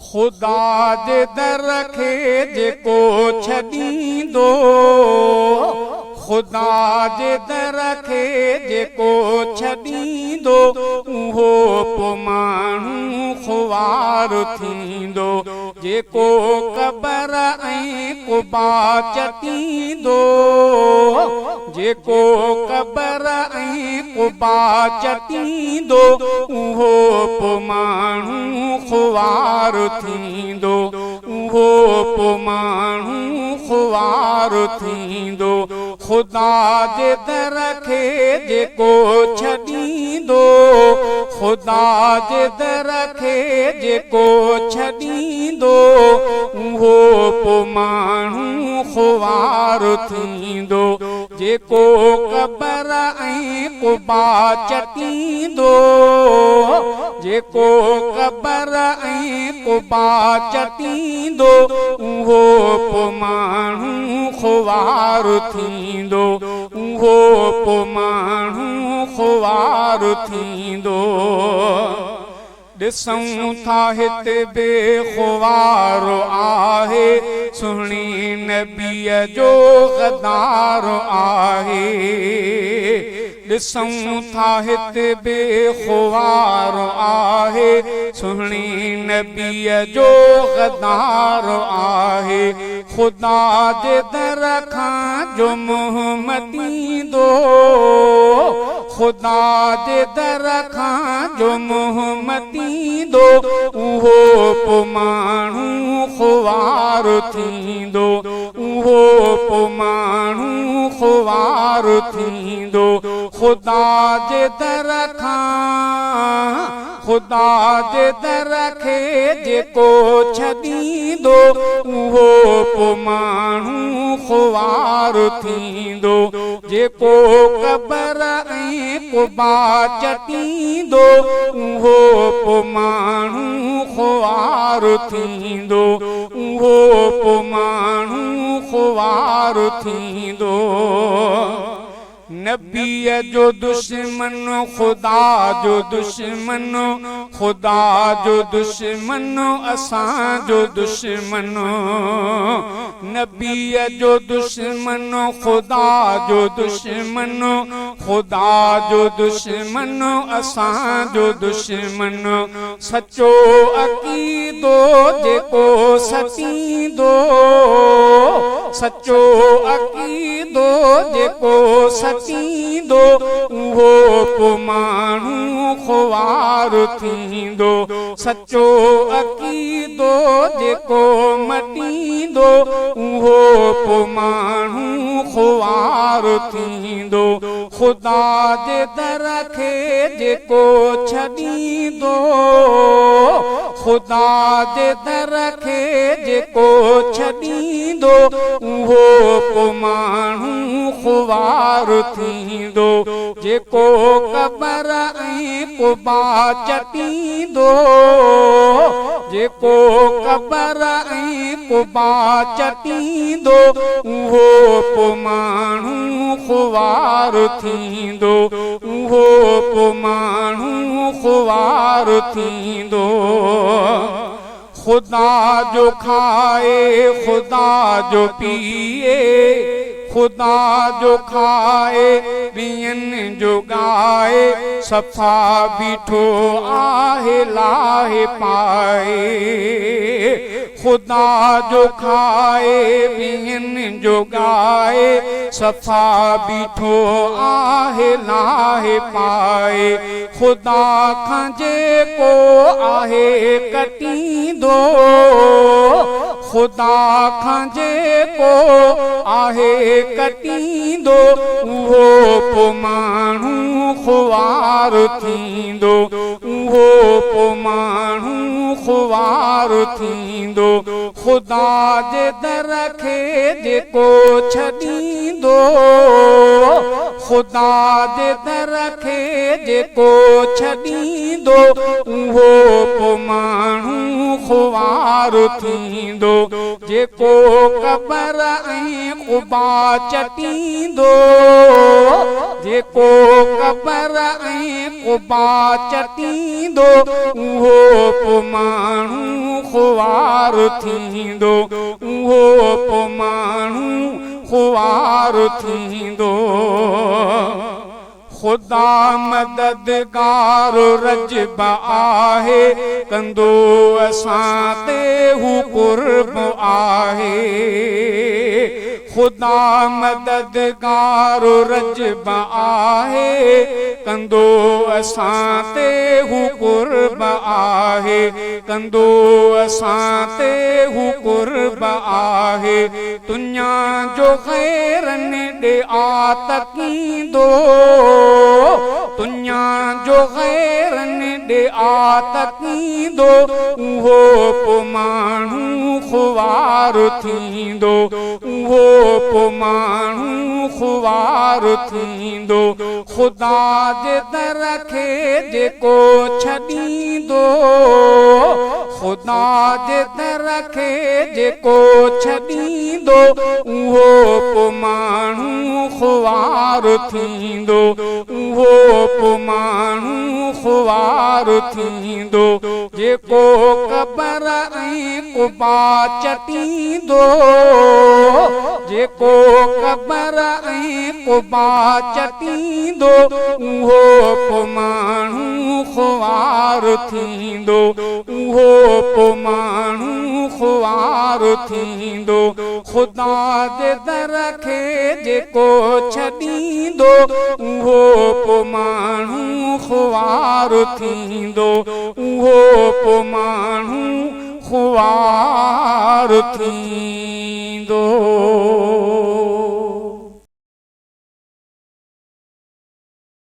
खुदा जे दर खे जेको छॾींदो, खुदा जे दर खे जेको छॾींदो, उहो पोइ माण्हू ख़ुवार थींदो। जेको क़बर ऐं कुबा चटींदो, जेको क़बर ऐं कुबा चटींदो, उहो पोइ माण्हू ख़ुवार थींदो। उहो पोइ माण्हू ख़ुवार थींदो। खुदा जे दर खे जेको छॾींदो, खुदा जे दर खे जेको छॾींदो, उहो पोइ माण्हू ख़ुवार थींदो। जेको क़बर ऐं कुबा चटींदो, जेको क़बर ऐं कुबा चटींदो, उहो पोइ माण्हू ख़ुवार थींदो। उहो पोइ माण्हू ख़ुवार थींदो। ॾिसूं था हिते बेख़ुवार आहे, सुहिणी नबीअ जो ग़दार आहे। ॾिसूं था हिते बेख़ुवार आहे, सुहिणी नबीअ जो ग़दार आहे। खुदा जे दर खां जो मुंहुं मटींदो, खुदा जे दर खां जो मुंहुं मटींदो, उहो पोइ माण्हू ख़ुवार थींदो। उहो पोइ माण्हू ख़ुवार थींदो। खुदा जे दर खां, खुदा जे दर खे जेको छॾींदो, उहो पोइ माण्हू ख़ुवार थींदो। जेको क़बर ऐं कुबा चटींदो, उहो पोइ माण्हू ख़ुवार थींदो। उहो पोइ माण्हू ख़ुवार थींदो। नबीअ जो दुश्मन खुदा जो दुश्मन, खुदा जो दुश्मन असांजो दुश्मन। नबीअ जो दुश्मन खुदा जो दुश्मन, खुदा जो दुश्मन असांजो दुश्मन। सचो अक़ीदो जेको सटींदो, सचो अक़ीदो जेको सटींदो, उहो पोइ माण्हू ख़ुवार थींदो। सचो अक़ीदो जेको मटींदो, उहो पोइ माण्हू ख़ुवार थींदो। खुदा जे दर खे जेको छॾींदो, खुदा जे दर खे जेको छॾींदो, उहो पोइ माण्हू ख़ुवार थींदो। जेको क़बर ऐं कुबा चटींदो, जेको क़बर ऐं कुबा चटींदो, उहो पोइ माण्हू ख़ुवार थींदो। उहो पोइ माण्हू ख़ुवार थींदो। खुदा जो खाए, खुदा जो पीए, खुदा जो खाए, ॿियनि जो ॻाए, सफ़ा बीठो आहे लाहे पाए। खुदा जो खाए, ॿियनि जो ॻाए, सफ़ा बीठो आहे लाहे पाए। खुदा खां जेको आहे कटींदो, खुदा खां जेको आहे कटींदो, उहो पोइ माण्हू ख़ुवार थींदो। उहो पोइ माण्हू ख़ुवार थींदो। खुदा जे दर खे जेको छॾींदो, खुदा जे दर खे जेको छॾींदो, उहो पोइ माण्हू ख़ुवार थींदो। जेको क़बर ऐं कुबा चटींदो, जेको क़बर ऐं कुबा चटींदो, उहो पोइ माण्हू ख़ुवार थींदो उहो पोइ माण्हू ख़ुवार थींदो ख़ुदा मददगार रजब आहे कंदो असां ते हू कुर्ब आहे ख़ुदा मददगार रजब आहे कंदो असां ते हू कुर्ब आहे कंदो असां ते हू कुर्ब आहे दुनिया जो ख़ैरनि ॾे आतकींदो दुनिया जो ग़ैरनि ॾे आतकींदो उहो पोइ माण्हू ख़ुवार थींदो उहो पोइ माण्हू ख़ुवार थींदो ख़ुदा जे दर खे जेको छॾींदो ख़ुदा जे दर खे जेको छॾींदो उहो पोइ माण्हू ख़ुवार थींदो उहो पोइ माण्हू ख़ुवार थींदो जेको क़बर ऐं क़ुबा चटींदो जेको क़बर ऐं क़ुबा चटींदो उहो पोइ माण्हू ख़ुवार थींदो उहो पोइ माण्हू ख़ुवार थींदो ख़ुदा जे दर खे जेको छॾींदो उहो पोइ माण्हू ख़ुवार थींदो उहो पोइ माण्हू ख़ुवार थींदो